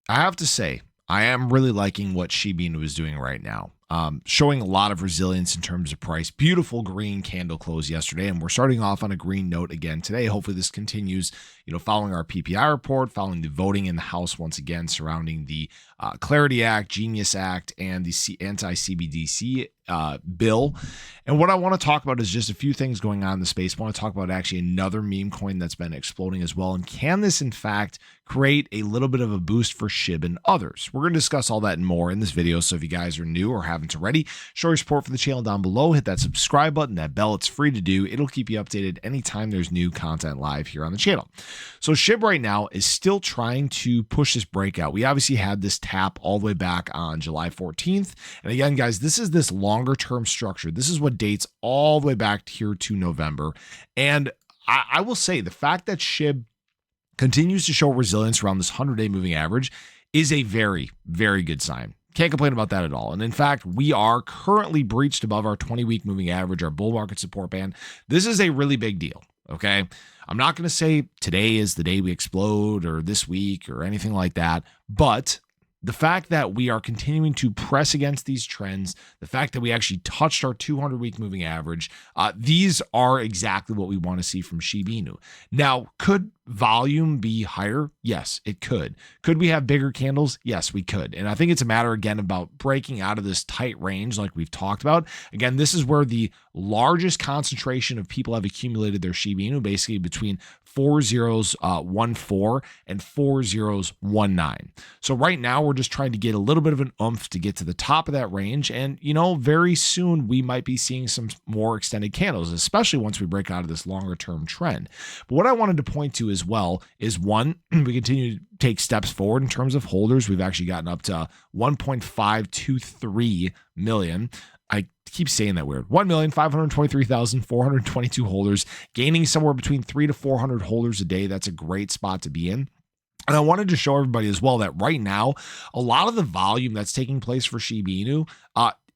I have to say, I am really liking what Shiba Inu is doing right now. Showing a lot of resilience in terms of price. Beautiful green candle close yesterday, and we're starting off on a green note again today. Hopefully, this continues. Following our PPI report, following the voting in the House once again surrounding the Clarity Act, Genius Act, and the anti-CBDC bill. And what I want to talk about is just a few things going on in the space. I want to talk about actually another meme coin that's been exploding as well. And can this, in fact, create a little bit of a boost for SHIB and others? We're going to discuss all that and more in this video. So if you guys are new or haven't already, show your support for the channel down below. Hit that subscribe button, that bell. It's free to do. It'll keep you updated anytime there's new content live here on the channel. So SHIB right now is still trying to push this breakout. We obviously had this tap all the way back on July 14th. And again, guys, this is this longer term structure. This is what dates all the way back here to November. And I will say the fact that SHIB continues to show resilience around this 100-day moving average is a very, very good sign. Can't complain about that at all. And in fact, we are currently breached above our 20-week moving average, our bull market support band. This is a really big deal, okay? I'm not going to say today is the day we explode or this week or anything like that, but the fact that we are continuing to press against these trends, the fact that we actually touched our 200-week moving average, these are exactly what we want to see from Shiba Inu. Now, could volume be higher? Yes, it could. Could we have bigger candles? Yes, we could. And I think it's a matter, again, about breaking out of this tight range like we've talked about. Again, this is where the largest concentration of people have accumulated their Shiba Inu, basically between 4014 and 4019. So right now we're just trying to get a little bit of an oomph to get to the top of that range. And, very soon we might be seeing some more extended candles, especially once we break out of this longer term trend. But what I wanted to point to as well is one, we continue to take steps forward in terms of holders. We've actually gotten up to 1.523 million. I keep saying that weird. 1,523,422 holders, gaining somewhere between 300 to 400 holders a day. That's a great spot to be in. And I wanted to show everybody as well that right now, a lot of the volume that's taking place for Shiba Inu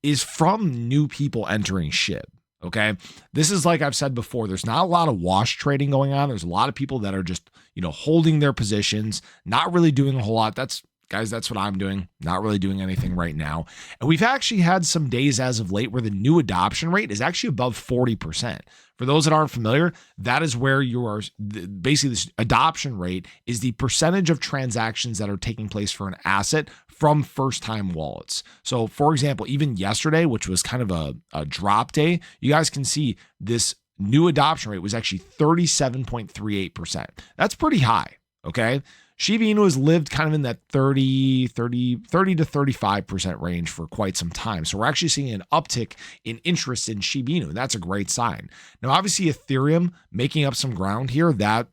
is from new people entering SHIB. Okay. This is, like I've said before, there's not a lot of wash trading going on. There's a lot of people that are just, holding their positions, not really doing a whole lot. That's what I'm doing. Not really doing anything right now. And we've actually had some days as of late where the new adoption rate is actually above 40%. For those that aren't familiar, that is where you are basically, this adoption rate is the percentage of transactions that are taking place for an asset from first-time wallets. So for example, even yesterday, which was kind of a drop day, you guys can see this new adoption rate was actually 37.38%. That's pretty high, okay? Shiba Inu has lived kind of in that 30 to 35% range for quite some time. So we're actually seeing an uptick in interest in Shiba Inu. That's a great sign. Now, obviously, Ethereum making up some ground here, that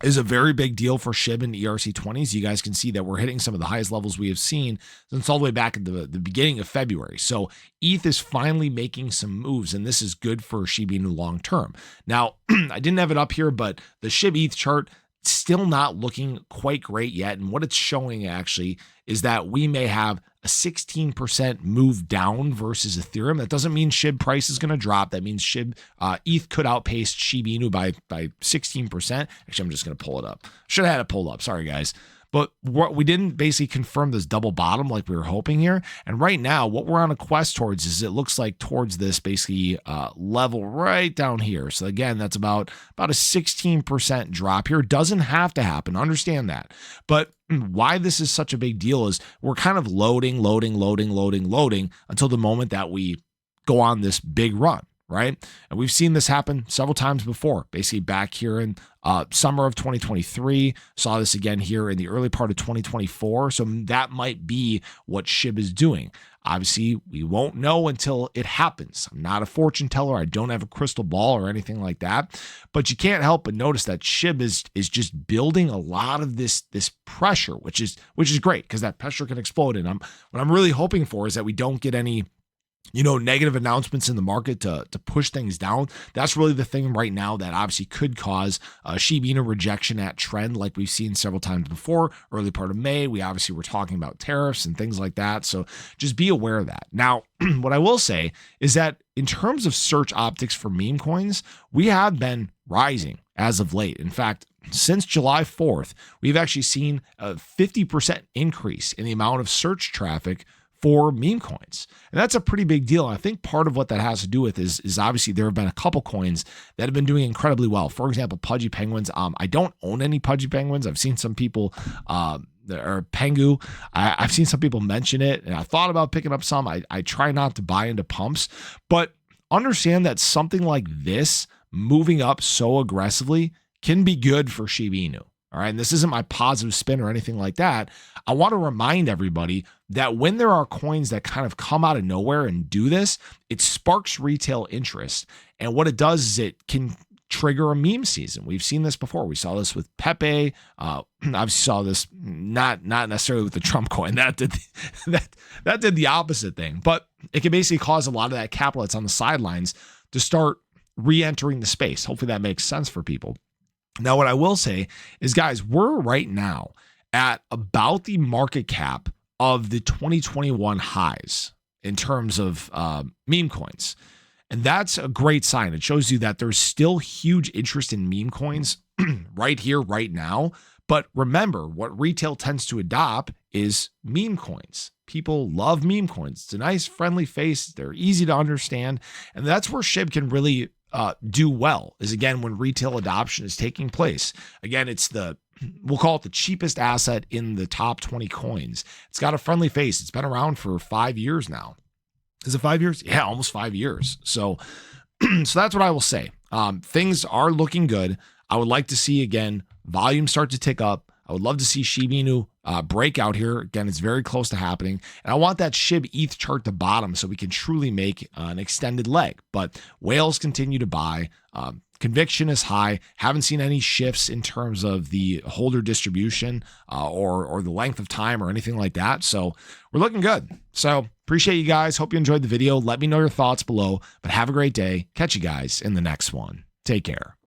is a very big deal for SHIB and ERC20s. You guys can see that we're hitting some of the highest levels we have seen since all the way back at the beginning of February. So ETH is finally making some moves, and this is good for Shiba Inu long term. Now, I didn't have it up here, but the SHIB ETH chart, still not looking quite great yet. And what it's showing actually is that we may have a 16% move down versus Ethereum. That doesn't mean SHIB price is going to drop. That means SHIB ETH could outpace Shiba Inu by 16%. Actually, I'm just going to pull it up. Should have had it pulled up. Sorry, guys. But what we didn't basically confirm this double bottom like we were hoping here. And right now, what we're on a quest towards is it looks like towards this basically level right down here. So again, that's about a 16% drop here. It doesn't have to happen. Understand that. But why this is such a big deal is we're kind of loading until the moment that we go on this big run. Right? And we've seen this happen several times before, basically back here in summer of 2023, saw this again here in the early part of 2024. So that might be what SHIB is doing. Obviously, we won't know until it happens. I'm not a fortune teller. I don't have a crystal ball or anything like that. But you can't help but notice that SHIB is just building a lot of this pressure, which is great because that pressure can explode. And what I'm really hoping for is that we don't get any negative announcements in the market to push things down. That's really the thing right now that obviously could cause a Shiba Inu rejection at trend like we've seen several times before. Early part of May, we obviously were talking about tariffs and things like that. So just be aware of that. Now, what I will say is that in terms of search optics for meme coins, we have been rising as of late. In fact, since July 4th, we've actually seen a 50% increase in the amount of search traffic for meme coins. And that's a pretty big deal. And I think part of what that has to do with is obviously there have been a couple coins that have been doing incredibly well. For example, Pudgy Penguins. I don't own any Pudgy Penguins. I've seen some people, or Pengu. I've seen some people mention it, and I thought about picking up some. I try not to buy into pumps, but understand that something like this moving up so aggressively can be good for Shiba Inu. All right. And this isn't my positive spin or anything like that. I want to remind everybody that when there are coins that kind of come out of nowhere and do this, it sparks retail interest. And what it does is it can trigger a meme season. We've seen this before. We saw this with Pepe. I saw this not necessarily with the Trump coin. That did that did the opposite thing. But it can basically cause a lot of that capital that's on the sidelines to start re-entering the space. Hopefully that makes sense for people. Now, what I will say is, guys, we're right now at about the market cap of the 2021 highs in terms of meme coins. And that's a great sign. It shows you that there's still huge interest in meme coins right here, right now. But remember, what retail tends to adopt is meme coins. People love meme coins. It's a nice, friendly face. They're easy to understand. And that's where SHIB can really do well, is again when retail adoption is taking place. Again, it's we'll call it the cheapest asset in the top 20 coins. It's got a friendly face. It's been around for 5 years now. Is it 5 years? Yeah, almost 5 years. So that's what I will say. Things are looking good. I would like to see, again, volume start to tick up. I would love to see Shiba Inu break out here. Again, it's very close to happening. And I want that SHIB ETH chart to bottom so we can truly make an extended leg. But whales continue to buy. Conviction is high. Haven't seen any shifts in terms of the holder distribution or the length of time or anything like that. So we're looking good. So appreciate you guys. Hope you enjoyed the video. Let me know your thoughts below. But have a great day. Catch you guys in the next one. Take care.